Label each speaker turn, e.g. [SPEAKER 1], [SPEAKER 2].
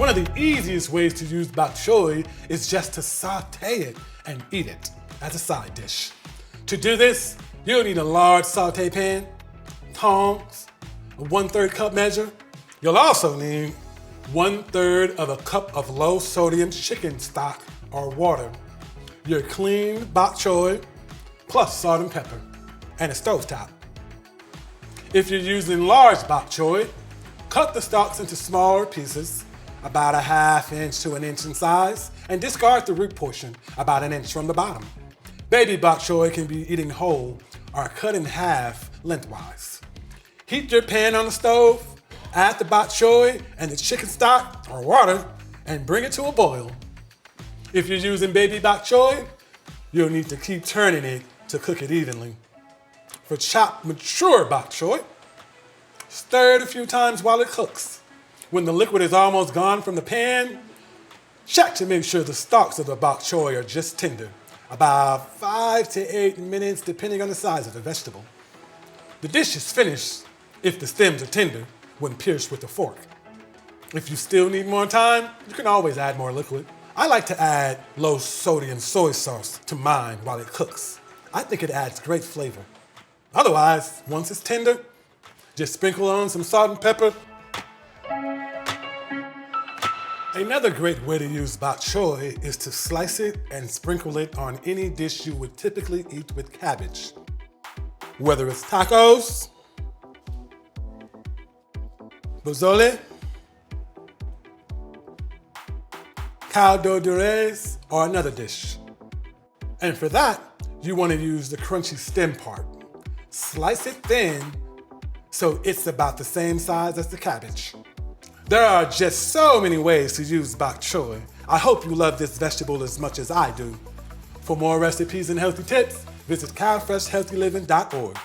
[SPEAKER 1] One of the easiest ways to use bok choy is just to saute it and eat it as a side dish. To do this, you'll need a large saute pan, tongs, a 1/3 cup measure. You'll also need 1/3 of a cup of low sodium chicken stock or water, your clean bok choy, plus salt and pepper, and a stovetop. If you're using large bok choy, cut the stalks into smaller pieces, about 1/2 inch to 1 inch in size, and discard the root portion about 1 inch from the bottom. Baby bok choy can be eaten whole or cut in half lengthwise. Heat your pan on the stove, add the bok choy and the chicken stock or water, and bring it to a boil. If you're using baby bok choy, you'll need to keep turning it to cook it evenly. For chopped mature bok choy, stir it a few times while it cooks. When the liquid is almost gone from the pan, check to make sure the stalks of the bok choy are just tender, about 5 to 8 minutes depending on the size of the vegetable. The dish is finished if the stems are tender when pierced with a fork. If you still need more time, you can always add more liquid. I like to add low sodium soy sauce to mine while it cooks. I think it adds great flavor. Otherwise, once it's tender, just sprinkle on some salt and pepper. Another great way to use bok choy is to slice it and sprinkle it on any dish you would typically eat with cabbage. Whether it's tacos, pozole, caldo de res, or another dish. And for that, you want to use the crunchy stem part. Slice it thin so it's about the same size as the cabbage. There are just so many ways to use bok choy. I hope you love this vegetable as much as I do. For more recipes and healthy tips, visit CalFreshHealthyLiving.org.